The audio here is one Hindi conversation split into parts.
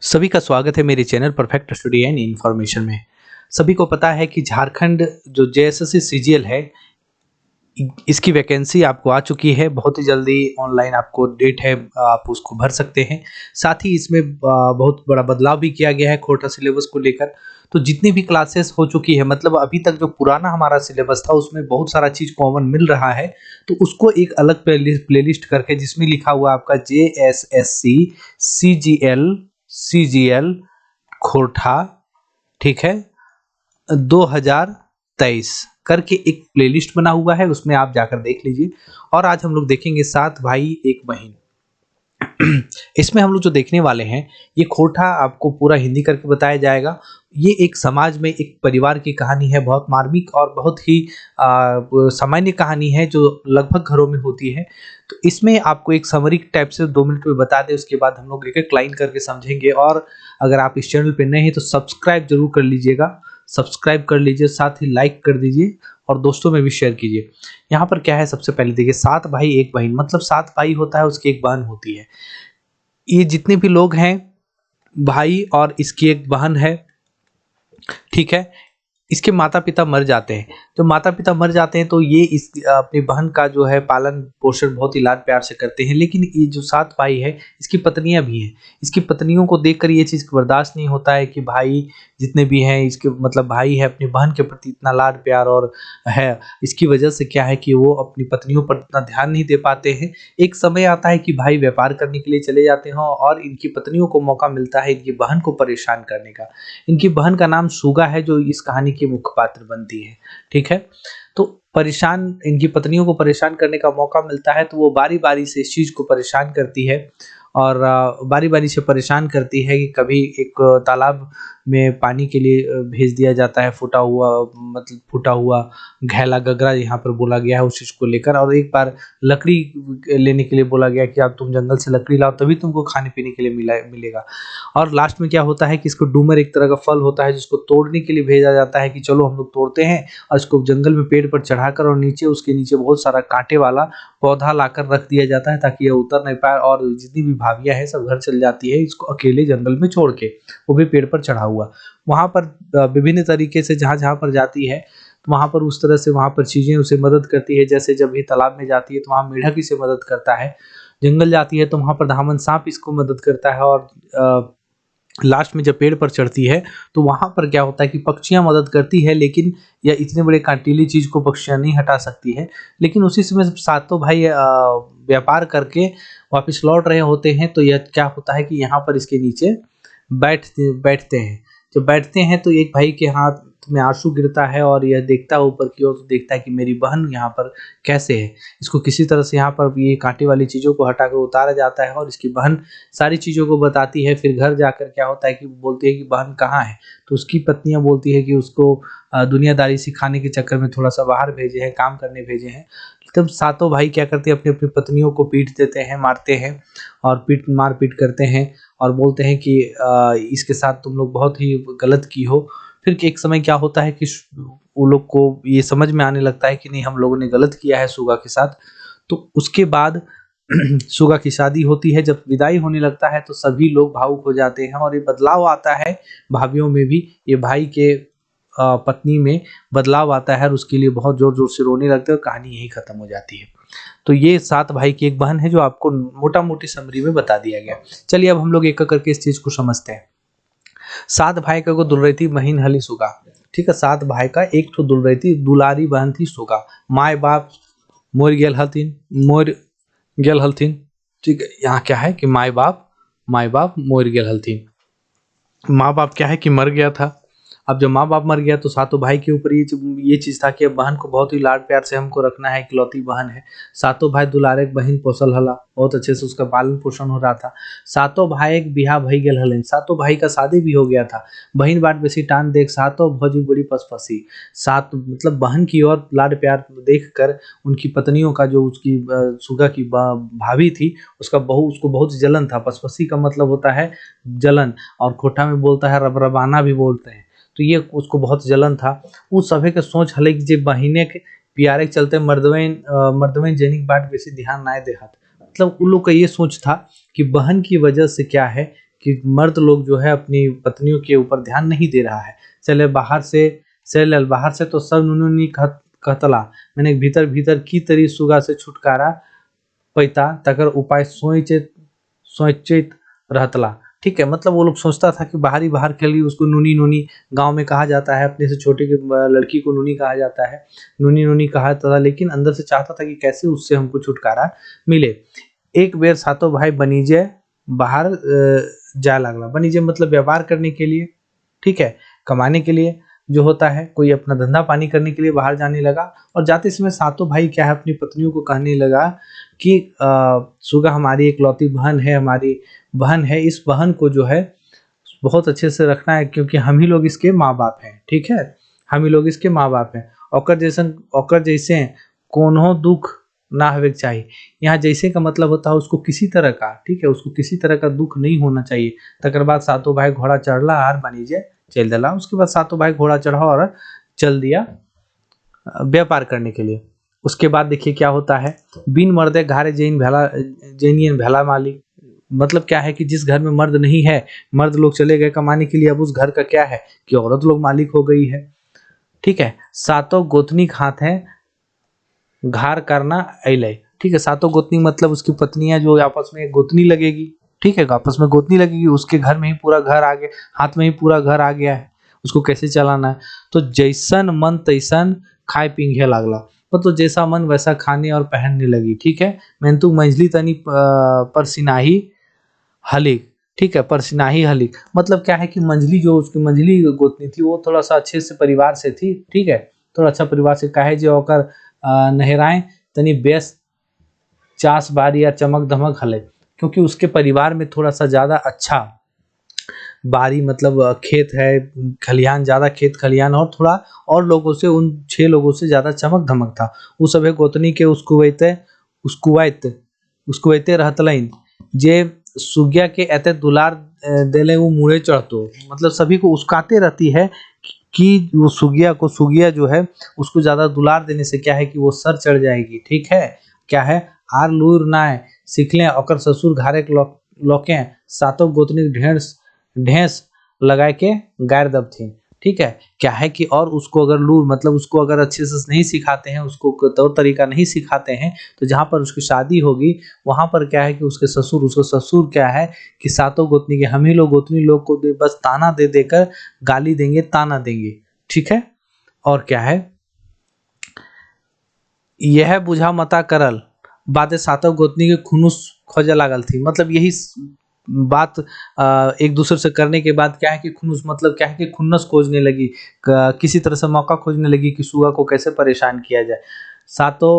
सभी का स्वागत है मेरे channel perfect study and information में। सभी को पता है कि झारखंड जो जेएसएससी सीजीएल है, इसकी वैकेंसी आपको आ चुकी है। बहुत ही जल्दी ऑनलाइन आपको डेट है, आप उसको भर सकते हैं। साथ ही इसमें बहुत बड़ा बदलाव भी किया गया है कोटा सिलेबस को लेकर। तो जितनी भी क्लासेस हो चुकी है, मतलब अभी तक जो पुराना हमारा सिलेबस था उसमें बहुत सारा चीज़ कॉमन मिल रहा है। तो उसको एक अलग प्लेलिस्ट करके जिसमें लिखा हुआ आपका जेएसएससी सीजीएल खोरठा, ठीक है, 2023 करके एक प्लेलिस्ट बना हुआ है, उसमें आप जाकर देख लीजिए। और आज हम लोग देखेंगे 7 भाई 1 बहन। इसमें हम लोग जो देखने वाले हैं, ये खोटा आपको पूरा हिंदी करके बताया जाएगा। ये एक समाज में एक परिवार की कहानी है, बहुत मार्मिक और बहुत ही सामान्य कहानी है जो लगभग घरों में होती है। तो इसमें आपको एक समरी टाइप से 2 मिनट में बता दें, उसके बाद हम लोग एक एक लाइन करके समझेंगे। और अगर आप इस चैनल पे नए हैं तो सब्सक्राइब जरूर कर लीजिएगा, सब्सक्राइब कर लीजिए, साथ ही लाइक कर दीजिए और दोस्तों में भी शेयर कीजिए। यहाँ पर क्या है, सबसे पहले देखिए 7 भाई 1 बहन, मतलब 7 भाई होता है, उसकी एक बहन होती है। ये जितने भी लोग हैं भाई और इसकी एक बहन है, ठीक है। इसके माता पिता मर जाते हैं। जब माता पिता मर जाते हैं तो ये इस अपनी बहन का जो है पालन पोषण बहुत ही लाड प्यार से करते हैं। लेकिन ये जो 7 भाई है, इसकी पत्नियां भी हैं। इसकी पत्नियों को देखकर ये चीज़ बर्दाश्त नहीं होता है कि भाई जितने भी हैं, इसके मतलब भाई है अपनी बहन के प्रति इतना लाड प्यार और है। इसकी वजह से क्या है कि वो अपनी पत्नियों पर इतना ध्यान नहीं दे पाते हैं। एक समय आता है कि भाई व्यापार करने के लिए चले जाते हैं और इनकी पत्नियों को मौका मिलता है इनकी बहन को परेशान करने का। इनकी बहन का नाम सुगा है, जो इस कहानी की मुख्य पात्र बनती है, ठीक है। तो परेशान, इनकी पत्नियों को परेशान करने का मौका मिलता है तो वो बारी बारी से इस चीज़ को परेशान करती है। और बारी बारी से परेशान करती है कि कभी एक तालाब में पानी के लिए भेज दिया जाता है, फूटा हुआ, मतलब फूटा हुआ घैला गगरा यहाँ पर बोला गया है उस चीज़ को लेकर। और एक बार लकड़ी लेने के लिए बोला गया कि आप तुम जंगल से लकड़ी लाओ तभी तुमको खाने पीने के लिए मिलेगा। और लास्ट में क्या होता है कि इसको डूमर एक तरह का फल होता है जिसको तोड़ने के लिए भेजा जाता है कि चलो हम लोग तोड़ते हैं, और इसको जंगल में पेड़ पर चढ़ाकर और नीचे उसके नीचे बहुत सारा कांटे वाला पौधा लाकर रख दिया जाता है ताकि ये उतर नहीं पाए। और जितनी भी भाभियां हैं सब घर चल जाती है इसको अकेले जंगल में छोड़ के, वो भी पेड़ पर चढ़ा हुआ। वहां पर विभिन्न तरीके से जहां जहां पर जाती है तो वहां पर उस तरह से वहां पर चीजें उसे मदद करती है। जैसे जब ये तालाब में जाती है तो वहां मेढक इसे मदद करता है, जंगल जाती है तो वहां पर धामन सांप इसको मदद करता है। और लास्ट में जब पेड़ पर चढ़ती है तो वहां पर क्या होता है कि पक्षियां मदद करती है, लेकिन यह इतने बड़े कांटीली चीज को पक्षियां नहीं हटा सकती है। लेकिन उसी समय जब सातों भाई व्यापार करके वापस लौट रहे होते हैं तो यह क्या होता है कि यहाँ पर इसके नीचे बैठते हैं। जब बैठते हैं तो एक भाई के हाथ में आंसू गिरता है और यह देखता है ऊपर की ओर, तो देखता है कि मेरी बहन यहाँ पर कैसे है। इसको किसी तरह से यहाँ पर ये कांटे वाली चीज़ों को हटाकर उतारा जाता है और इसकी बहन सारी चीज़ों को बताती है। फिर घर जाकर क्या होता है कि बोलती है कि बहन कहाँ है, तो उसकी पत्नियां बोलती है कि उसको दुनियादारी सिखाने के चक्कर में थोड़ा सा बाहर भेजे हैं, काम करने भेजे हैं। तब सातों भाई क्या करते हैं, अपनी अपनी पत्नियों को पीट देते हैं, मारते हैं और मार पीट करते हैं और बोलते हैं कि इसके साथ तुम लोग बहुत ही गलत की हो। फिर एक समय क्या होता है कि वो लोग को ये समझ में आने लगता है कि नहीं, हम लोगों ने गलत किया है सुगा के साथ। तो उसके बाद सुगा की शादी होती है। जब विदाई होने लगता है तो सभी लोग भावुक हो जाते हैं और ये बदलाव आता है भाभीियों में भी। ये भाई के पत्नी में बदलाव आता है और उसके लिए बहुत जोर जोर से रोने लगते हैं और कहानी यही खत्म हो जाती है। तो ये 7 भाई की एक बहन है जो आपको मोटा मोटी समरी में बता दिया गया। चलिए अब हम लोग एक एक करके इस चीज को समझते हैं। 7 भाई का को दुलरती बहन हली सुगा, ठीक है। 7 भाई का एक तो दुलरती दुलारी बहन थी सुगा। माए बाप मोर गेल हलथिन, ठीक है। यहाँ क्या है कि माए बाप मोर गेल हलथिन। माँ बाप क्या है कि मर गया था। अब जब माँ बाप मर गया तो सातों भाई के ऊपर ये चीज़ था कि अब बहन को बहुत ही लाड प्यार से हमको रखना है, इकलौती बहन है। सातों भाई दुलारे बहन पोसल हला, बहुत अच्छे से उसका पालन पोषण हो रहा था। सातों भाई एक बिहा भई गेल हलन, सातों भाई का शादी भी हो गया था। बहन बाट बेसी टान देख सातों भौजी बड़ी पसपसी। सात मतलब बहन की ओर लाड प्यार देख कर उनकी पत्नियों का, जो उसकी सुगा की भाभी थी, उसका उसको बहुत जलन था। पसपसी का मतलब होता है जलन, और खोटा में बोलता है रबरबाना भी बोलते हैं। तो ये उसको बहुत जलन था। उस सभे के सोच हले कि जे बहिने के प्यारे के चलते मर्दवेन जनिक बाट बेसी ध्यान ना देहत। मतलब उन लोग का ये सोच था कि बहन की वजह से क्या है कि मर्द लोग जो है अपनी पत्नियों के ऊपर ध्यान नहीं दे रहा है। चले बाहर से तो सब नुनुनी कहतला, मैंने भीतर भीतर की तरी सुगा से छुटकारा पैता तकर उपाय सोचैत रहतला। ठीक है, मतलब वो लोग सोचता था कि बाहर ही बाहर के लिए उसको नूनी नूनी, गांव में कहा जाता है, अपने से छोटे के लड़की को नूनी कहा जाता है, नूनी नूनी कहा था, लेकिन अंदर से चाहता था कि कैसे उससे हमको छुटकारा मिले। एक बेर सातों भाई बनीजे बाहर जाए लगला। बनीजे मतलब व्यापार करने के लिए, ठीक है, कमाने के लिए जो होता है, कोई अपना धंधा पानी करने के लिए बाहर जाने लगा। और जाते समय सातों भाई क्या है अपनी पत्नियों को कहने लगा कि सुगा हमारी एक लौती बहन है, हमारी बहन है, इस बहन को जो है बहुत अच्छे से रखना है, क्योंकि हम ही लोग इसके माँ बाप हैं। ठीक है, हम ही लोग इसके माँ बाप हैं। ओकर जैसे कोनो दुख ना हवे चाहिए। यहाँ जैसे का मतलब होता है उसको किसी तरह का, ठीक है, उसको किसी तरह का दुख नहीं होना चाहिए। तकर बाद सातों भाई घोड़ा चढ़ला और बनीजे चल दिला। उसके बाद सातों भाई घोड़ा चढ़ा और चल दिया व्यापार करने के लिए। उसके बाद देखिए क्या होता है, बिन मर्दे घारे जैनियन भेला मालिक। मतलब क्या है कि जिस घर में मर्द नहीं है, मर्द लोग चले गए कमाने के लिए, अब उस घर का क्या है कि औरत लोग मालिक हो गई है। ठीक है, सातों गोतनी हाथ है घार करना अले। ठीक है, सातों गोतनी मतलब उसकी पत्नियां जो आपस में गोतनी लगेगी। ठीक है, आपस में गोतनी लगेगी, उसके घर में ही पूरा घर आ गया, हाथ में ही पूरा घर आ गया है, उसको कैसे चलाना है। तो जैसन मन तैसन खाए पींघे लागला, मतलब जैसा मन वैसा खाने और पहनने लगी। ठीक है, मेंतु मंझली तनी पर सिनाही हलिक। ठीक है, पर सिनाही हलिक मतलब क्या है कि मंझली जो उसकी मंझली गोतनी थी वो थोड़ा सा अच्छे से परिवार से थी। ठीक है, थोड़ा अच्छा परिवार से काहे जो ओकर नहराएं तनी बेस चास बारी या चमक धमक हले, क्योंकि उसके परिवार में थोड़ा सा ज्यादा अच्छा बारी मतलब खेत है, खलिहान, ज्यादा खेत खलिहान, और थोड़ा और लोगों से, उन 6 लोगों से ज्यादा चमक धमक था। उ सभे गोतनी के उसकुवैते रहतलइन जे सुगिया के एते दुलार देले वो मुड़े चढ़तो, मतलब सभी को उस्काते रहती है कि वो सुगिया जो है उसको ज्यादा दुलार देने से क्या है कि वो सर चढ़ जाएगी। ठीक है, क्या है आर लूर नाय सिखले ओकर ससुर घारे के लोके सातों गोतनी ढेंस लगाए के गायर दब थी। ठीक है, क्या है कि और उसको अगर लूर मतलब उसको अगर अच्छे से नहीं सिखाते हैं, उसको तौर तरीका नहीं सिखाते हैं, तो जहाँ पर उसकी शादी होगी वहां पर क्या है कि उसको ससुर क्या है कि सातों गोतनी के हम ही लोग गोतनी लोग को बस ताना दे देकर गाली देंगे, ताना देंगे। ठीक है, और क्या है यह बुझा मता करल बातें सातों गोतनी के खुनुस खोजे लागल थी। मतलब यही बात एक दूसरे से करने के बाद क्या है कि खुनुस मतलब क्या है कि खुन्नस खोजने लगी, किसी तरह से मौका खोजने लगी कि सुगा को कैसे परेशान किया जाए। सातों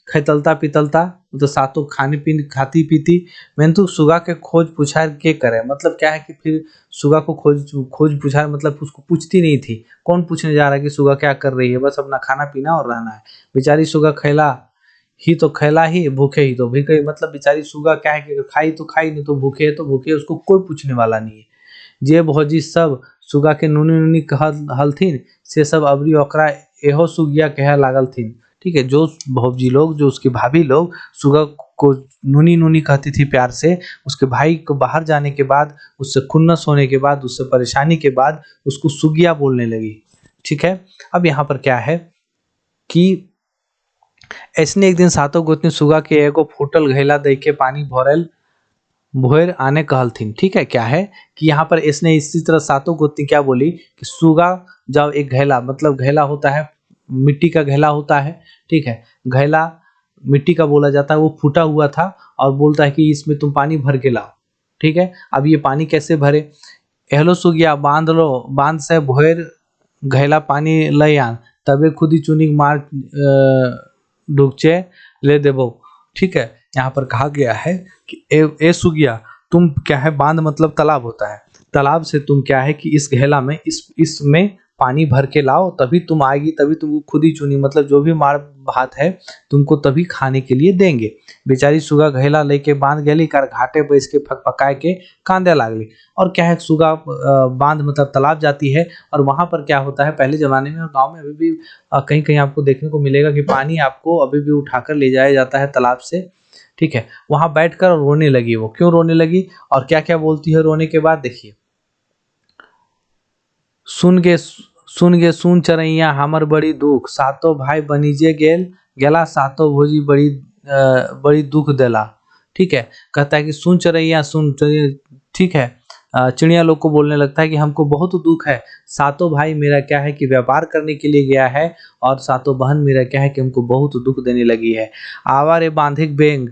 खैतलता पीतलता तो सातों खाने पीने खाती पीती, मैंने तो सुगा के खोज पुछार के करे, मतलब क्या है कि फिर सुगा को खोज पुछार मतलब उसको पूछती नहीं थी। कौन पूछने जा रहा है कि सुगा क्या कर रही है, बस अपना खाना पीना और रहना है। बेचारी सुगा खैला ही, भूखे ही तो भूखे, मतलब बेचारी सुगा क्या है कि खाई तो खाई, नहीं तो भूखे है तो भूखे, उसको कोई पूछने वाला नहीं है। जे भौजी सब सुगा के नूनी नूनी कहल हलथिन से सब अबरी ओकरा एहो सुगिया कहे लागल थिन। ठीक है, जो भौजी लोग, जो उसकी भाभी लोग सुगा को नूनी नूनी कहती थी प्यार से, उसके भाई को बाहर जाने के बाद, उससे खुन्नस होने के बाद, उससे परेशानी के बाद उसको सुगिया बोलने लगी। ठीक है, अब यहाँ पर क्या है कि ऐसने एक दिन सातों गोतनी सुगा के एगो फूटल घैला दे के पानी भोर आने कहलथिन। ठीक है, क्या है कि यहाँ पर इसने इसी तरह सातों गोतनी क्या बोली कि सुगा जब एक घैला, मतलब घैला होता है मिट्टी का घैला होता है। ठीक है, घैला मिट्टी का बोला जाता है, वो फूटा हुआ था और बोलता है कि इसमें तुम पानी भर के लाओ। ठीक है, अब ये पानी कैसे भरे, एहलो सुगिया बांध से भोर घैला पानी लय आन तबे खुदी चुनी मार डुबचे ले देबो। ठीक है, यहाँ पर कहा गया है कि ए सुगिया तुम क्या है, बांध मतलब तालाब होता है, तालाब से तुम क्या है कि इस घेला में इसमें पानी भर के लाओ, तभी तुम आएगी, तभी तुमको खुद ही चुनी मतलब जो भी मार भात है तुमको तभी खाने के लिए देंगे। बेचारी सुगा घेला लेके बांध गेली कार घाटे पर इसके फकफकाए के कांदे लागली। और क्या है सुगा बांध मतलब तालाब जाती है, और वहां पर क्या होता है पहले जमाने में और गांव में अभी भी कहीं कहीं आपको देखने को मिलेगा कि पानी आपको अभी भी उठाकर ले जाया जाता है तालाब से, ठीक है, वहां बैठकर रोने लगी। वो क्यों रोने लगी और क्या क्या बोलती है रोने के बाद, देखिए। सुन चरैया हमर बड़ी दुख, सातों भाई बनीजे गेला, सातों भोजी बड़ी दुख देला। ठीक है, कहता है कि सुन चरैया सुन चरैया, ठीक है। चिड़िया लोग को बोलने लगता है कि हमको बहुत दुख है, सातों भाई मेरा क्या है कि व्यापार करने के लिए गया है, और सातों बहन मेरा क्या है कि हमको बहुत दुख देने लगी है। आवारे बांधिक बेंग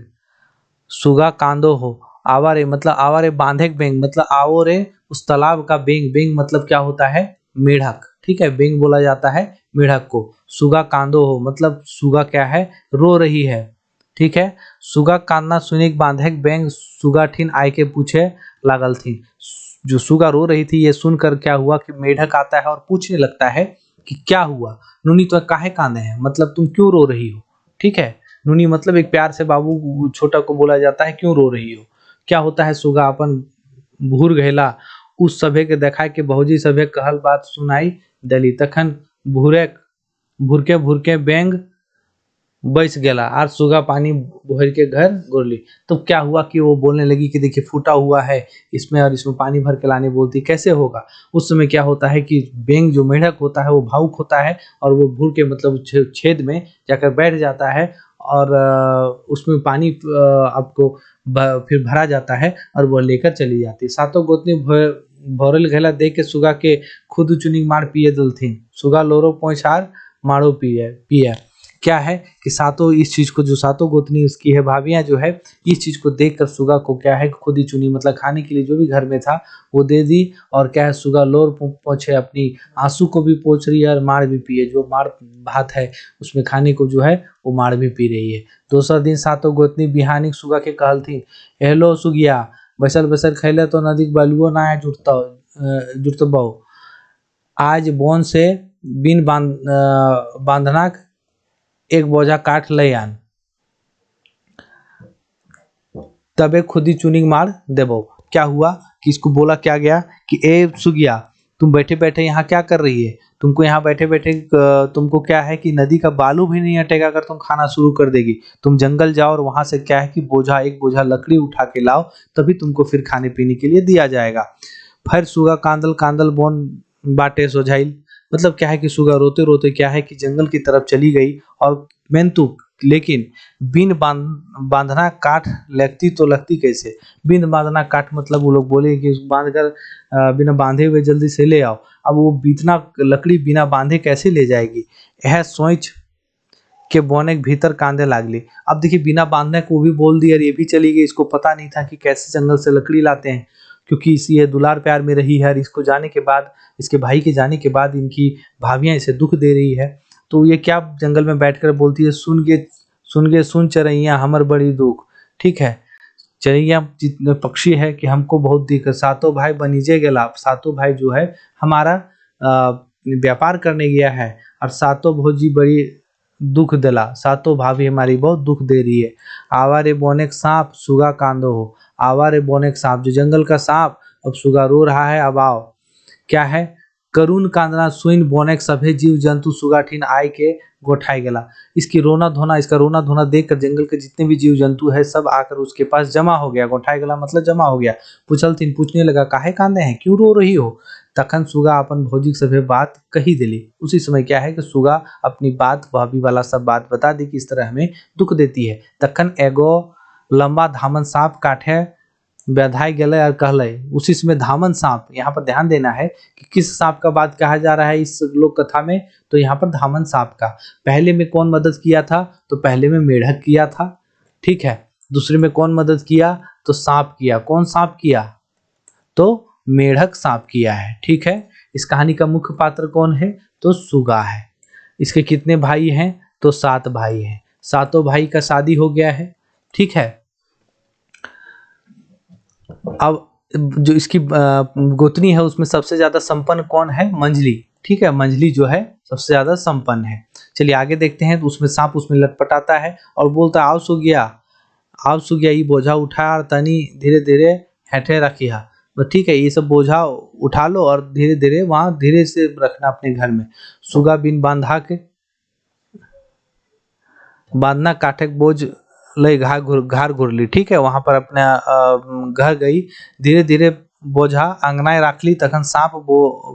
सुगा कांदो हो, आवारे मतलब आवारे बांधे बेंग मतलब आओ रे उस तालाब का बेंग, बेंग मतलब क्या होता है, मेढक। ठीक है, बेंग बोला जाता है मेढक को। सुगा कांदो हो मतलब सुगा क्या है, रो रही है। ठीक है, सुगा कांदना सुनिक बांधे बेंग सुगा ठीन आय के पूछे लागल थी। जो सुगा रो रही थी ये सुनकर क्या हुआ कि मेढक आता है और पूछने लगता है कि क्या हुआ नूनी, तो काहे कांदे हैं, मतलब तुम क्यों रो रही हो। ठीक है, नूनी मतलब एक प्यार से बाबू छोटा को बोला जाता है क्यों रो रही हो। क्या होता है, सुगा अपन भूर गहेला उस सभे के देखा के भौजी सभे कहल बात सुनाई दली, तखन भूरके भूरके बेंग बैस गेला और सुगा पानी भर के घर गोरली। तो क्या हुआ कि वो बोलने लगी कि देखिए फूटा हुआ है इसमें और इसमें पानी भर के लाने बोलती, कैसे होगा। उस समय क्या होता है कि बेंग जो मेढक होता है वो भावुक होता है और वो भूर के मतलब छेद में जाकर बैठ जाता है और उसमें पानी आपको फिर भरा जाता है और वो लेकर चली जाती है। सातों गोतनी भरल घेला देख के सुगा के खुद चुनी मार पिए दलथिन, सुगा लोरो पोछार मारो पिए पिए। क्या है कि सातों इस चीज को, जो सातों गोतनी उसकी है भाभियां जो है, इस चीज को देखकर सुगा को क्या है खुद ही चुनी मतलब खाने के लिए जो भी घर में था वो दे दी। और क्या है, सुगा लोर पोछे अपनी आंसू को भी पोछ रही है और मार भी पिए, जो मार भात है उसमें खाने को जो है वो मार भी पी रही है। दूसरा दिन सातों गोतनी बिहानी सुगा के कहल थी, हेलो सुगिया बसल बसल खैले तो नदी बालुओ ना है जुटता आज बोन से बिन बांधना एक बोझा काट ले आन, तबे खुद ही चुनिंग मार देबो। क्या हुआ कि इसको बोला क्या गया कि ए सुगिया तुम बैठे बैठे यहाँ क्या कर रही है, तुमको यहाँ बैठे बैठे तुमको क्या है कि नदी का बालू भी नहीं हटेगा अगर तुम खाना शुरू कर देगी। तुम जंगल जाओ और वहां से क्या है कि एक बोझा लकड़ी उठा के लाओ, तभी तुमको फिर खाने पीने के लिए दिया जाएगा। फिर सुगा कांदल कांदल बोन बाटे सोझाइल, मतलब क्या है कि सुगा रोते रोते क्या है कि जंगल की तरफ चली गई और मेंतु लेकिन बिन बांधना काट लगती तो लगती कैसे। बिन बांधना काट मतलब वो लोग बोले कि बांध कर बिना बांधे हुए जल्दी से ले आओ। अब वो बीतना लकड़ी बिना बांधे कैसे ले जाएगी, यह सोच के बोने के भीतर कांदे लागली। अब देखिए बिना बांधने को भी बोल दिया और ये भी चली गई, इसको पता नहीं था कि कैसे जंगल से लकड़ी लाते हैं, क्योंकि इसी ये दुलार प्यार में रही है और इसको जाने के बाद, इसके भाई के जाने के बाद इनकी भाभियां इसे दुख दे रही है। तो ये क्या जंगल में बैठकर बोलती है, सुन चरैया हमर बड़ी दुख। ठीक है, चरैया जितने पक्षी है कि हमको बहुत दिक्कत, सातों भाई बनीजे गेला, सातों भाई जो है हमारा व्यापार करने गया है और सातों भौजी बड़ी दुख दिला, सातों भाभी हमारी बहुत दुख दे रही है। आवारे बोने सांप सुगा कांदो हो, आवारे बोने सांप जो जंगल का सांप, अब सुगा रो रहा है, अब आओ। क्या है, करुण कांदना सुइन बोनेक सभे जीव जंतु सुगाठीन आय के गोठाई गेला। इसकी रोना धोना, इसका रोना धोना देखकर जंगल के जितने भी जीव जंतु है सब आकर उसके पास जमा हो गया। गोठाई गेला मतलब जमा हो गया। पूछलथिन, पूछने लगा काहे कांदे हैं, क्यों रो रही हो। तखन सुगा अपन भौजी सभे बात कही दिली। उसी समय क्या है कि सुगा अपनी बात भाभी वाला सब बात बता दी कि इस तरह हमें दुख देती है। तखन एगो लंबा धामन सांप काटे बेधाई गले और कहले। उसी समय धामन सांप, यहाँ पर ध्यान देना है कि किस सांप का बात कहा जा रहा है इस लोक कथा में, तो यहाँ पर धामन सांप का। पहले में कौन मदद किया था, तो पहले में मेढक किया था। ठीक है, दूसरे में कौन मदद किया, तो सांप किया। कौन सांप किया, तो मेढक सांप किया है। ठीक है, इस कहानी का मुख्य पात्र कौन है, तो सुगा है। इसके कितने भाई हैं, तो 7 भाई हैं। सातों भाई का शादी हो गया है। ठीक है, अब जो इसकी गोतनी है उसमें सबसे ज्यादा संपन्न कौन है, मंजली। ठीक है, मंजली जो है सबसे ज्यादा संपन्न है। चलिए आगे देखते हैं। तो उसमें सांप उसमें लटपटाता है और बोलता है, आओ सुगिया ये बोझा उठा और तनी धीरे धीरे हेठे रखिया। तो ठीक है, ये सब बोझा उठा लो और धीरे धीरे वहां धीरे से रखना अपने घर में। सुगा बिन बांधना काठक बोझ लई घर घुरली, ठीक है, वहां पर अपने घर गई। धीरे धीरे बोझा अंगनाय राखली, तखन सांप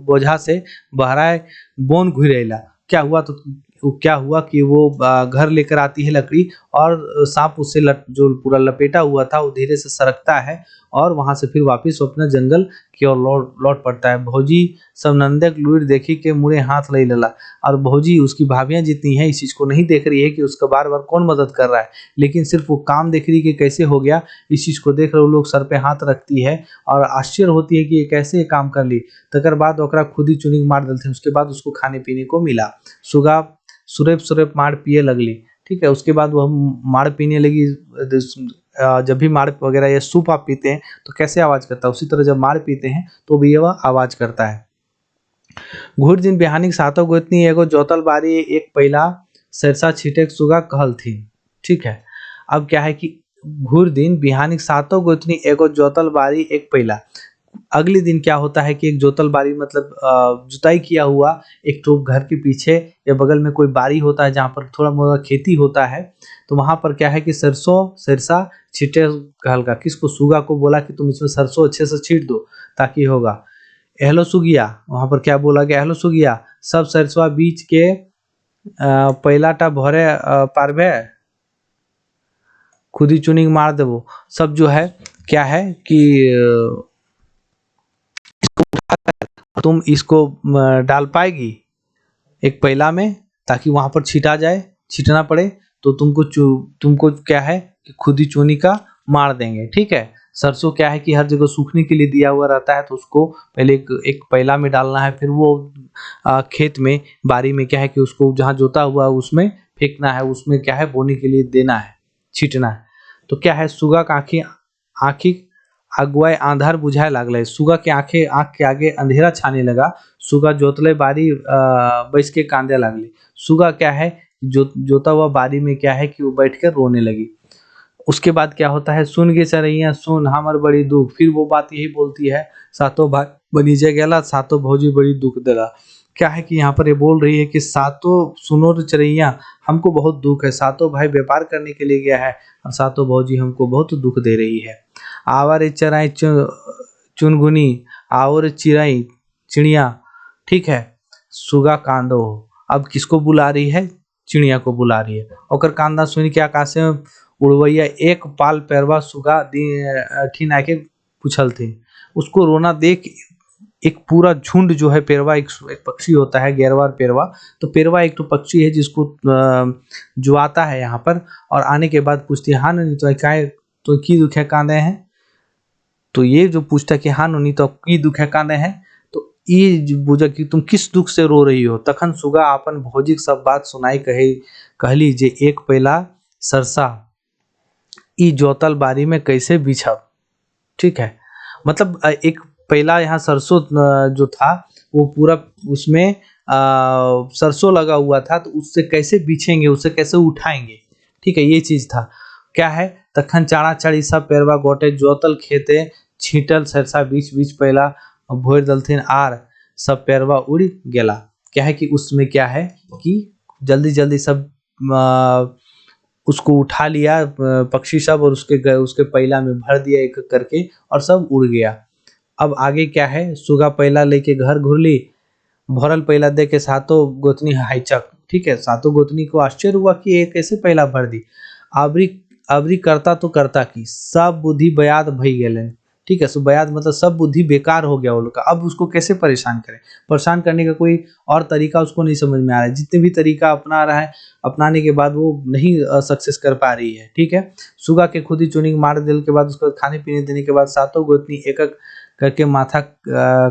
बोझा से बहराए बोन घुरैला। क्या हुआ कि वो घर लेकर आती है लकड़ी, और सांप उससे जो पूरा लपेटा हुआ था वो धीरे से सरकता है, और वहां से फिर वापस वो अपने जंगल की ओर लौट पड़ता है। भौजी सब नंदक लुईर देखी के मुड़े हाथ ले लेला, और भौजी उसकी भाभियां जितनी है इस चीज को नहीं देख रही है कि उसका बार बार कौन मदद कर रहा है, लेकिन सिर्फ वो काम देख रही है कि कैसे हो गया। इस चीज को देख रहे वो लोग सर पे हाथ रखती है और आश्चर्य होती है कि ये कैसे ये काम कर ली। तकर बाद ओकरा खुद ही चुनिंग मार देते। उसके बाद उसको खाने पीने को मिला। सुगा सुरेप सुरेप मार पिए लगली, ठीक है। उसके बाद वह मार पीने लगी। जब भी मार वगैरह या सूप आप पीते हैं तो कैसे आवाज करता है, उसी तरह जब मार पीते हैं तो भी वह आवाज करता है। घूर दिन बिहानी सातों गोतनी एगो जोतल बारी एक पहला सरसा छीटे सुगा कहल थी, ठीक है। अब क्या है कि घूर दिन बिहानी सातों गोतनी एगो जोतल बारी एक पहला, अगले दिन क्या होता है कि एक जोतल बारी मतलब जुताई किया हुआ एक तो घर के पीछे या बगल में कोई बारी होता है जहाँ पर थोड़ा मोटा खेती होता है, तो वहां पर क्या है कि सरसा छीटे कहलका, किसको, सुगा को बोला कि तुम इसमें सरसों अच्छे से छीट दो ताकि होगा। एहलो सुगिया, वहां पर क्या बोला गया, एहलो सुगिया सब सरसवा बीच के पहला टा भरे पारबे खुदी चुनिंग मार देवो। सब जो है क्या है कि तुम इसको डाल पाएगी एक पैला में, ताकि वहां पर छीटा जाए, छीटना पड़े, तो तुमको क्या है कि खुद ही चूनी का मार देंगे, ठीक है। सरसों क्या है कि हर जगह सूखने के लिए दिया हुआ रहता है, तो उसको पहले एक पैला में डालना है, फिर वो खेत में बारी में क्या है कि उसको जहाँ जोता हुआ उसमें फेंकना है, उसमें क्या है बोने के लिए देना है, छीटना है। तो क्या है, सुगा का आँखी अगुआई आंधार बुझाए लागल। सुगा के आंख के आगे अंधेरा छाने लगा। सुगा जोतले बारी बैठ के कांदे लागली। सुगा क्या है जोता हुआ बारी में क्या है कि वो बैठ कर रोने लगी। उसके बाद क्या होता है, सुन गे चरैया सुन हमर बड़ी दुख, फिर वो बात यही बोलती है, सातों भाई बनीजे गेला सातों भौजी बड़ी दुख देला। क्या है कि यहाँ पर ये बोल रही है कि सातों सुनो रे चरैया, हमको बहुत दुख है, सातों भाई व्यापार करने के लिए गया है और सातों भौजी हमको बहुत दुख दे रही है। आवर चराई चुनगुनी और चिड़ई चिड़िया, ठीक है। सुगा कांदो, अब किसको बुला रही है, चिड़िया को बुला रही है। ओकर कांदा सुन के आकाश में उड़वैया एक पाल पैरवा सुगा ठीन आके पूछल थे। उसको रोना देख एक पूरा झुंड जो है, पेरवा एक पक्षी होता है, गैरवार पेरवा, तो पेरवा एक तो पक्षी है जिसको जो आता है यहाँ पर और आने के बाद पूछती है हाँ नहीं तो क्या तो की दुखे कांदे हैं, तो ये जो पूछता है कि हाँ नहीं तो की दुखे कांदे हैं, तो ये बुझा कि तुम किस दुख से रो रही हो। तखन सुगा अपन भौजिक सब बात सुनाई कहली जे एक पहला सरसा ई जोतल बारी में कैसे बिछब, ठीक है। मतलब एक पहला यहाँ सरसों जो था वो पूरा उसमें सरसों लगा हुआ था, तो उससे कैसे बिछेंगे, उससे कैसे उठाएंगे, ठीक है, ये चीज था। क्या है, तखन चारा चाड़ी सब पेरवा गोटे जोतल खेते छींटल सरसा बीच बीच पहला भोर दलथिन आर सब पेरवा उड़ गेला। क्या है कि उसमें क्या है कि जल्दी जल्दी सब उसको उठा लिया पक्षी सब और उसके पैला में भर दिया एक करके और सब उड़ गया। अब आगे क्या है, सुगा पैला लेके घर घुरली, भरल पैला दे के सातों गोतनी हाइचक, ठीक है। सातों गोतनी को आश्चर्य हुआ कि ये कैसे पैला भर दी। अबरी करता तो करता की सब बुद्धि बयाद भई गेलन, ठीक है। सो बयाद मतलब सब बुद्धि बेकार हो गया वो लोग का। अब उसको कैसे परेशान करें, परेशान करने का कोई और तरीका उसको नहीं समझ में आ रहा है। जितने भी तरीका अपना रहा है, अपनाने के बाद वो नहीं सक्सेस कर पा रही है, ठीक है। सुगा के खुद ही चुनिंग मार देने के बाद उसको खाने पीने देने के बाद सातों गोतनी एक एक करके माथा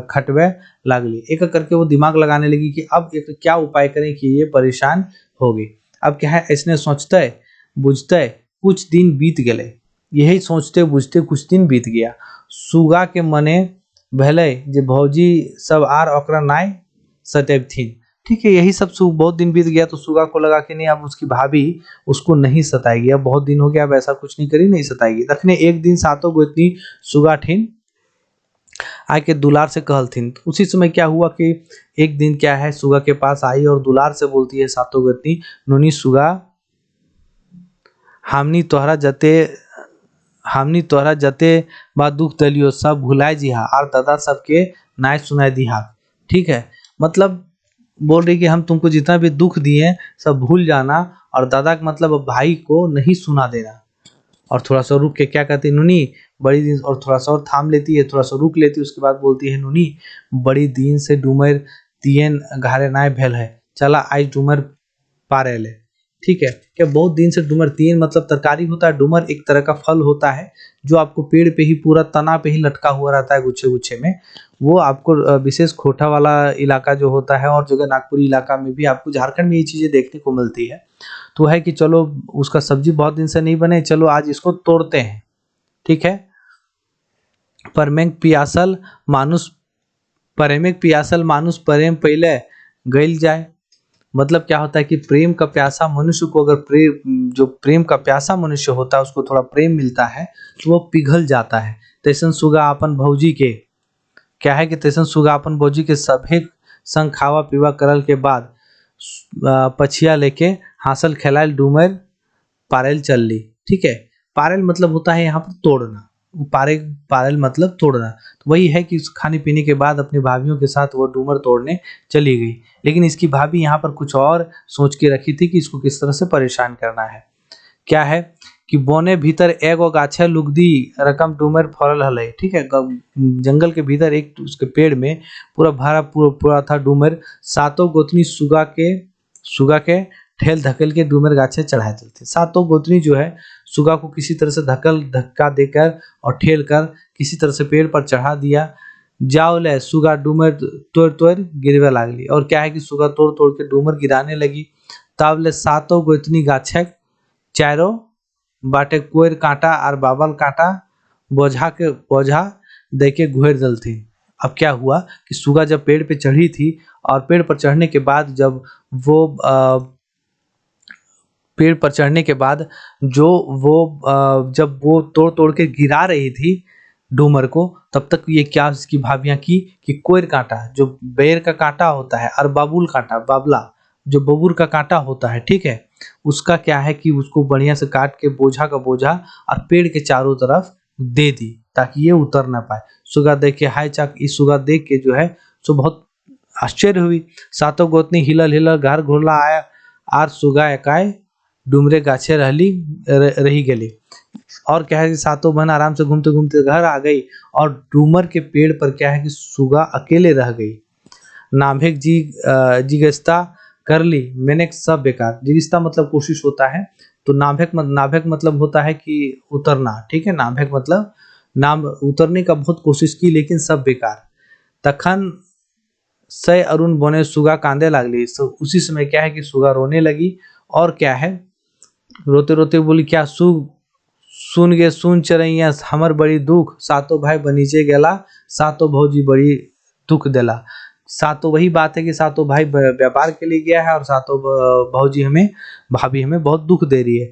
खटवे लागली। एक एक करके वो दिमाग लगाने लगी कि अब एक क्या उपाय करें कि ये परेशान होगी। अब क्या है, ऐसने सोचते बुझते कुछ दिन बीत गए। यही सोचते बुझते कुछ दिन बीत गया। सुगा के मने भले जे भौजी सब आर ओकरा नाय सतेबथिन, ठीक है। यही सब बहुत दिन बीत गया तो सुगा को लगा कि नहीं अब उसकी भाभी उसको नहीं सताएगी, अब बहुत दिन हो गया, अब ऐसा कुछ नहीं करी, नहीं सताएगी। तखने एक दिन सातों गोतनी सुगा ठिन आके दुलार से कहलथिन। तो उसी समय क्या हुआ कि एक दिन क्या है, सुगा के पास आई और दुलार से बोलती है सातों गोतनी, नोनी सुगा हमनी तोहरा जते हमनी तोहरा जते बा दुख दलियो सब भुलाए जिहा और दादा सबके नाय सुनाए दिहा। ठीक है, मतलब बोल रही कि हम तुमको जितना भी दुख दिए सब भूल जाना, और दादा का मतलब भाई को नहीं सुना देना। और थोड़ा सा रुक के क्या कहती है नूनी, बड़ी दिन, और थोड़ा सा और थाम लेती है, थोड़ा सा रुक लेती है, उसके बाद बोलती है नूनी बड़ी दिन से डूमर तियन घारे नाय भेल है, चला आज डूमर पारे ले। ठीक है, क्या बहुत दिन से डूमर तियन मतलब तरकारी होता है, डूमर एक तरह का फल होता है जो आपको पेड़ पे ही पूरा तना पे ही लटका हुआ रहता है गुच्छे गुच्छे में। वो आपको विशेष खोटा वाला इलाका जो होता है और जगह नागपुरी इलाका में भी आपको, झारखंड में ये चीजें देखने को मिलती है। तो है कि चलो उसका सब्जी बहुत दिन से नहीं बने, चलो आज इसको तोड़ते हैं। ठीक है, परमेक पियासल मानुस परमेक पियासल मानुस प्रेम पहले गइल जाए। मतलब क्या होता है कि प्रेम का प्यासा मनुष्य को, अगर जो प्रेम का प्यासा मनुष्य होता है उसको थोड़ा प्रेम मिलता है तो वो पिघल जाता है। तैसन सुगा अपन भौजी के क्या है कि तैसन सुगा अपन भौजी के सभे संग खावा पीवा करल के बाद पछिया लेके हासिल खेलायल डूमर पारेल चल ली। ठीक है, पारेल मतलब होता है यहाँ पर तोड़ना, पारेल मतलब तोड़ना। तो वही है कि खाने पीने के बाद अपनी भाभीियों के साथ वो डूमर तोड़ने चली गई, लेकिन इसकी भाभी यहाँ पर कुछ और सोच के रखी थी कि इसको किस तरह से परेशान करना है। क्या है कि बोने भीतर एगो गाछे लुगदी रकम डूमर फरल हले। ठीक है, जंगल के भीतर एक उसके पेड़ में पूरा भरा पूरा था डूमर। सातों गोतनी सुगा के ठेल धकेल के डूमर गाछे चढ़ाए थे। सातों गोतनी जो है सुगा को किसी तरह से धक्का देकर और ठेल कर किसी तरह से पेड़ पर चढ़ा दिया। जाओ ले सुगा डूमर तोड़ तोड़ गिरवे लागली। और क्या है कि सुगा तोड़ तोड़ के डूमर गिराने लगी। तब ले सातों गोतनी गाछे चारों बाटे कोयर कांटा और बाबल कांटा बोझा दे के घुएर दलथी। अब क्या हुआ कि सुगा जब पेड़ पे चढ़ी थी और पेड़ पर चढ़ने के बाद जब वो पेड़ पर चढ़ने के बाद जब वो तोड़ तोड़ के गिरा रही थी डूमर को, तब तक ये क्या इसकी भाभियां की कि कोयर कांटा जो बेर का कांटा होता है और बाबुल कांटा बाबला जो बबूर का कांटा होता है, ठीक है, उसका क्या है कि उसको बढ़िया से काट के बोझा का बोझा और पेड़ के चारों तरफ दे दी ताकि ये उतर ना पाए। सुगा देख के हाय चाक, इस सुगा देख के जो है सो बहुत आश्चर्य हुई। सातों गोतनी हिलल हिलल घर घुरला आया आर सुगा एकाए डूमरे गाछे रही गेली। और क्या है कि सातों बहन आराम से घूमते घूमते घर आ गई और डूमर के पेड़ पर क्या है कि सुगा अकेले रह गई। नाभेक जिगस्ता कर ली मैंने सब बेकार। जिगिस्ता मतलब कोशिश होता है, तो नाभेक मतलब होता है कि उतरना। ठीक है, नाभेक मतलब नाम उतरने का बहुत कोशिश की लेकिन सब बेकार। तखन सय अरुण बोने सुगा कांदे लागली। उसी समय क्या है कि सुगा रोने लगी। और क्या है, रोते रोते बोली क्या सुन चरैया हमर बड़ी दुख, सातों भाई बनीचे गेला, सातों भौजी बड़ी दुख देला। सातों वही बात है कि सातों भाई व्यापार के लिए गया है और सातों भाभी हमें बहुत दुख दे रही है।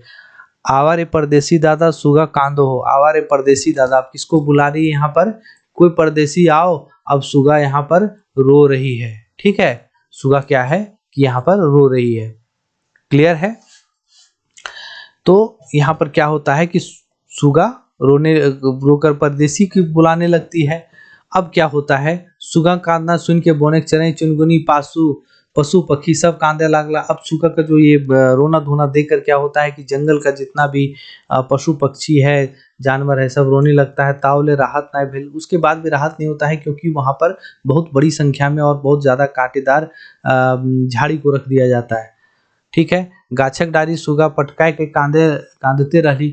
आवारे परदेसी दादा सुगा कांदो हो। आवारे परदेसी दादा, आप किसको बुला रही है यहाँ पर? कोई परदेसी आओ, अब सुगा यहाँ पर रो रही है। ठीक है, सुगा क्या है कि यहाँ पर रो रही है। क्लियर है? तो यहाँ पर क्या होता है कि सुगा रोकर परदेसी की बुलाने लगती है। अब क्या होता है, सुगा कांदना सुन के बोने चरई चुनगुनी पशु पक्षी सब कांदे लागला। अब सुगा का जो ये रोना धोना देखकर क्या होता है कि जंगल का जितना भी पशु पक्षी है, जानवर है, सब रोने लगता है। तावले राहत ना भेल। उसके बाद भी राहत नहीं होता है क्योंकि वहां पर बहुत बड़ी संख्या में और बहुत ज्यादा कांटेदार झाड़ी को रख दिया जाता है। ठीक है, गाछक डाली सुगा पटकाए के कांदते रही।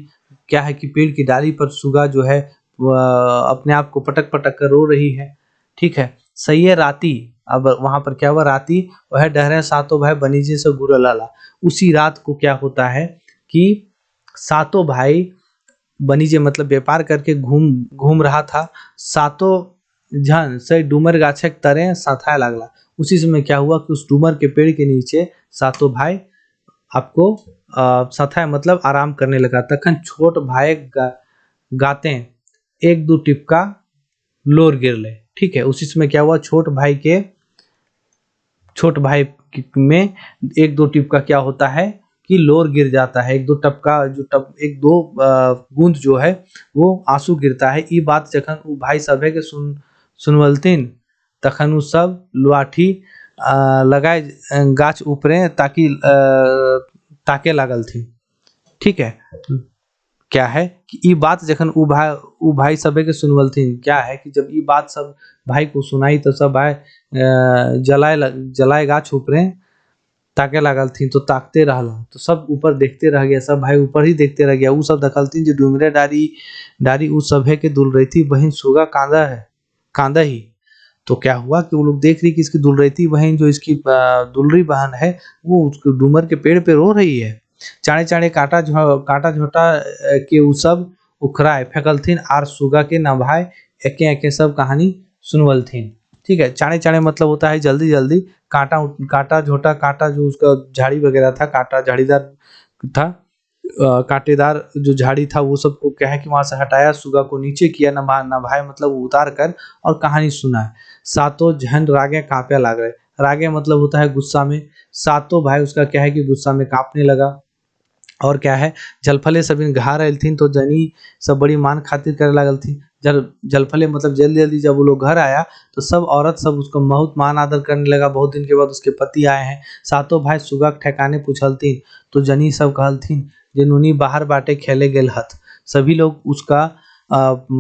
क्या है कि पेड़ की डाली पर सुगा जो है अपने आप को पटक पटक कर रो रही है। ठीक है, सही है राती। अब वहां पर क्या हुआ, राती वह डहरे सातों भाई बनीजे से गुरु लाला। उसी रात को क्या होता है कि सातों भाई बनीजे मतलब व्यापार करके घूम रहा था। सातों जन से डूमर गाछक तरे साथाए लागला। उसी समय क्या हुआ कि उस डूमर के पेड़ के नीचे सातों भाई आपको सथाए मतलब आराम करने लगा। तखन छोट भाई गाते एक दो टिपका लोर गिर ले। ठीक है, उसी समय क्या हुआ, छोट भाई में एक दो टिपका क्या होता है कि लोर गिर जाता है, एक दो टपका जो टप एक दो बूंद जो है वो आंसू गिरता है। ई बात जखन उ भाई सभे के सुनवलथिन तखन उ सब लाठी लगाए गाछ ऊपरे ताकि ताके लागल थी। ठीक है, क्या है कि ई बात जखन उ भाई सबे के सुनवलथिन, क्या है कि जब ई बात सब भाई को सुनाई तो सब भाई जलाए गाछ ऊपरे ताके लागल थी, तो ताकते रहल, तो सब ऊपर देखते रह गया, सब भाई ऊपर ही देखते रह गया। उ सब देखलथिन जो डुमरे डारी डारी उ सभे के दुल रही थी बहन सुगा कांदा है, कांदा ही। तो क्या हुआ कि वो लोग देख रही कि इसकी दुलरती बहन जो इसकी दुलरी बहन है वो उसके डूमर के पेड़ पे रो रही है। चाणे चाणे काटा झोटा के उ सब उखराए फेंकलथिन आर सुगा के नभाए एके एके सब कहानी सुनवलथिन। ठीक है, चाणे चाणे मतलब होता है जल्दी जल्दी, काटा झोटा, काटा जो उसका झाड़ी वगैरह था, काटा झाड़ीदार था, कांटेदार जो झाड़ी था वो सबको क्या है कि वहां से हटाया, सुगा को नीचे किया, नभाए मतलब उतार कर और कहानी सुनाए। सातों जहन रागे कांपे लाग रहे, रागे मतलब होता है गुस्सा में, सातों भाई उसका क्या है कि गुस्सा में कांपने लगा। और क्या है जलफले सभी घर अयलथिन तो जनी सब बड़ी मान खातिर करे लागल थी। जलफले मतलब जल्दी जल्दी जब वो लोग घर आया तो सब औरत सब उसको बहुत मान आदर करने लगा। बहुत दिन के बाद उसके पति आए हैं। सातों भाई सुगा के ठिकाने पूछलथिन तो जनी सब कहलथिन जे नुनी बाहर बाटे खेले गेल हथ। सभी लोग उसका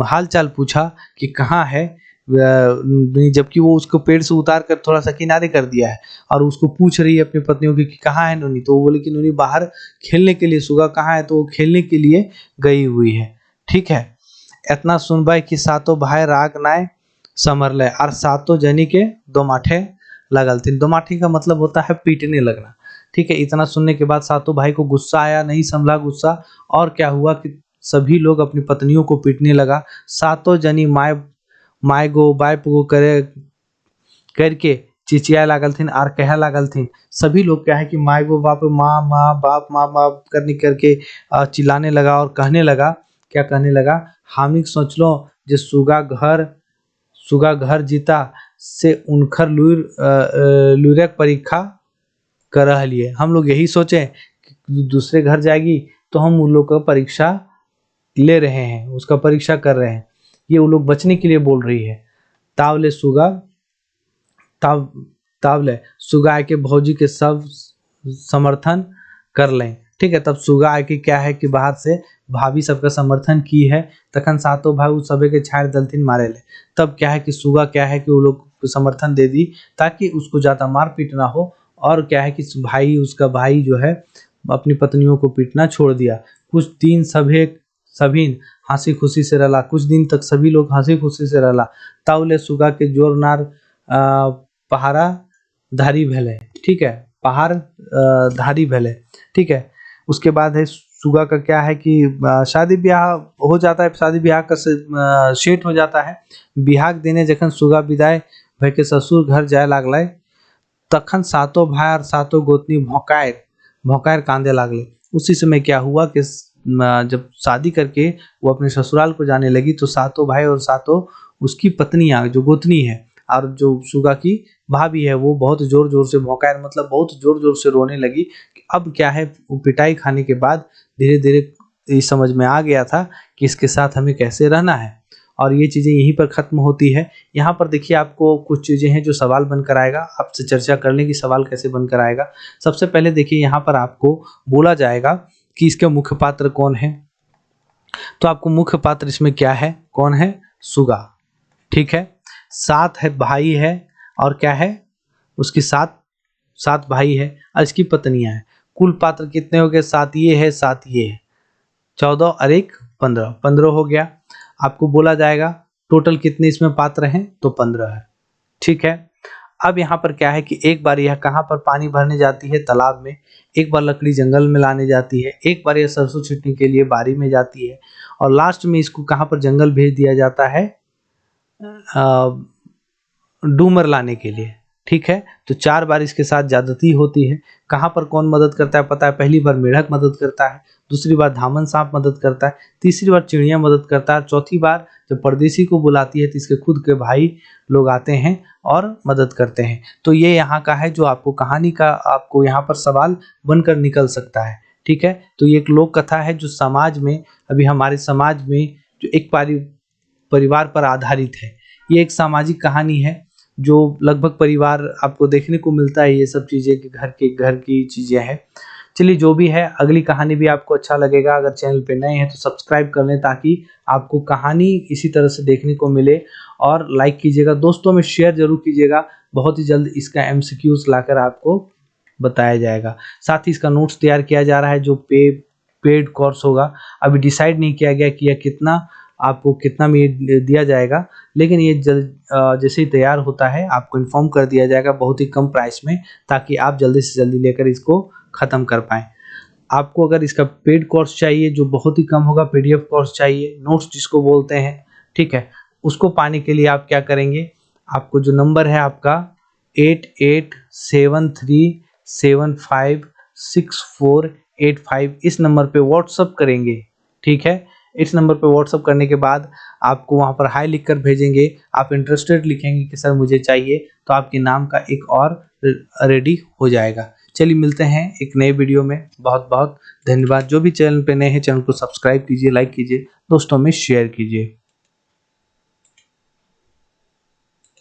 हाल चाल पूछा कि कहाँ है, जबकि वो उसको पेड़ से उतार कर थोड़ा सा किनारे कर दिया है और उसको पूछ रही है अपनी पत्नियों की कि कहाँ है नूनी। तो वो बोले कि नूनी बाहर खेलने के लिए, सुगा कहाँ है तो वो खेलने के लिए गई हुई है। ठीक है, इतना सुनबाई कि सातों भाई राग नाय समर ले और सातों जनी के दो माठे लगल थी। दो माठी का मतलब होता है पीटने लगना। ठीक है, इतना सुनने के बाद सातों भाई को गुस्सा आया, नहीं संभला गुस्सा, और क्या हुआ कि सभी लोग अपनी पत्नियों को पीटने लगा। सातों जनी माय गो बाप गो करे करके चिचिया लागल थीन और कहे लागल थीन। सभी लोग क्या है कि माय गो बाप माँ माँ बाप माँ बाप करने करके चिल्लाने लगा और कहने लगा, क्या कहने लगा, हामी सोच लो जे सुगा घर जीता से उनखर लूर परीक्षा कर रही है। हम लोग यही सोचे कि दूसरे घर जाएगी तो हम उन लोग का परीक्षा ले रहे हैं, उसका परीक्षा कर रहे हैं, ये वो लोग बचने के लिए बोल रही है। तावले सुगा तावले सुगा के भौजी के सब समर्थन कर लें। ठीक है, तब सुगा आके क्या है कि बाहर से भाभी सबका समर्थन की है। तखन सातों भाई उस सबे के छाड़ दलथिन मारे ले। तब क्या है कि सुगा क्या है कि वो लोग समर्थन दे दी ताकि उसको ज्यादा मार पीट ना हो। और क्या है कि उसका भाई जो है अपनी पत्नियों को पीटना छोड़ दिया। कुछ दिन सभी हंसी खुशी से रहला, कुछ दिन तक सभी लोग हंसी खुशी से रहला। ताउले सुगा के जोरनार पहाड़ा धारी भेले। ठीक है, पहाड़ धारी भेले। ठीक है, उसके बाद है सुगा का क्या है कि शादी ब्याह हो जाता है, शादी ब्याह का सेट हो जाता है। बिहार देने जखन सुगा विदाई भय के ससुर घर जाए लागले तखन सातों भाई और सातों गोतनी भौकायर कांदे लागले। उसी समय क्या हुआ कि जब शादी करके वो अपने ससुराल को जाने लगी तो सातों भाई और सातों उसकी पत्नियां जो गोतनी है और जो सुगा की भाभी है वो बहुत जोर जोर से भौकायर मतलब बहुत जोर जोर से रोने लगी। अब क्या है, वो पिटाई खाने के बाद धीरे धीरे ये समझ में आ गया था कि इसके साथ हमें कैसे रहना है, और ये चीज़ें यहीं पर ख़त्म होती है। यहाँ पर देखिए आपको कुछ चीज़ें हैं जो सवाल बनकर आएगा, आपसे चर्चा कर लें कि सवाल कैसे बनकर आएगा। सबसे पहले देखिए यहाँ पर आपको बोला जाएगा कि इसके मुख्य पात्र कौन है। तो आपको मुख्य पात्र इसमें क्या है, कौन है, सुगा। ठीक है, 7 है भाई है और क्या है उसकी 7 भाई है और इसकी पत्नियां हैं। कुल पात्र कितने हो गए, 7 ये है 7 ये है, 14 और 1 15 हो गया। आपको बोला जाएगा टोटल कितने इसमें पात्र हैं, तो 15 है। ठीक है, अब यहाँ पर क्या है कि एक बार यह कहाँ पर पानी भरने जाती है, तालाब में। एक बार लकड़ी जंगल में लाने जाती है। एक बार यह सरसों छींटने के लिए बारी में जाती है और लास्ट में इसको कहाँ पर जंगल भेज दिया जाता है, डूमर लाने के लिए। ठीक है, तो 4 बार इसके साथ ज्यादती होती है। कहाँ पर कौन मदद करता है पता है, पहली बार मेढक मदद करता है, दूसरी बार धामन सांप मदद करता है, तीसरी बार चिड़िया मदद करता है, चौथी बार जब परदेसी को बुलाती है तो इसके खुद के भाई लोग आते हैं और मदद करते हैं। तो ये यहाँ का है जो आपको कहानी का आपको यहाँ पर सवाल बनकर निकल सकता है। ठीक है, तो ये एक लोक कथा है जो समाज में अभी हमारे समाज में जो एक परिवार पर आधारित है। ये एक सामाजिक कहानी है जो लगभग परिवार आपको देखने को मिलता है, ये सब चीज़ें कि घर की चीज़ें हैं। चलिए जो भी है, अगली कहानी भी आपको अच्छा लगेगा। अगर चैनल पे नए हैं तो सब्सक्राइब कर लें ताकि आपको कहानी इसी तरह से देखने को मिले, और लाइक कीजिएगा, दोस्तों में शेयर जरूर कीजिएगा। बहुत ही जल्द इसका एमसीक्यूज लाकर आपको बताया जाएगा। साथ ही इसका नोट्स तैयार किया जा रहा है जो पेड कोर्स होगा। अभी डिसाइड नहीं किया गया कि यह कितना में ये दिया जाएगा, लेकिन ये जैसे ही तैयार होता है आपको इन्फॉर्म कर दिया जाएगा बहुत ही कम प्राइस में, ताकि आप जल्दी से जल्दी लेकर इसको ख़त्म कर पाएँ। आपको अगर इसका पेड कोर्स चाहिए जो बहुत ही कम होगा, पीडीएफ कोर्स चाहिए, नोट्स जिसको बोलते हैं, ठीक है, उसको पाने के लिए आप क्या करेंगे, आपको जो नंबर है आपका 8873756485, इस नंबर पे व्हाट्सअप करेंगे। ठीक है, इस नंबर पे व्हाट्सअप करने के बाद आपको वहाँ पर हाय लिखकर भेजेंगे। आप इंटरेस्टेड लिखेंगे कि सर मुझे चाहिए, तो आपके नाम का एक और रेडी हो जाएगा। चलिए मिलते हैं एक नए वीडियो में। बहुत बहुत धन्यवाद। जो भी चैनल पे नए हैं चैनल को सब्सक्राइब कीजिए, लाइक कीजिए, दोस्तों में शेयर कीजिए।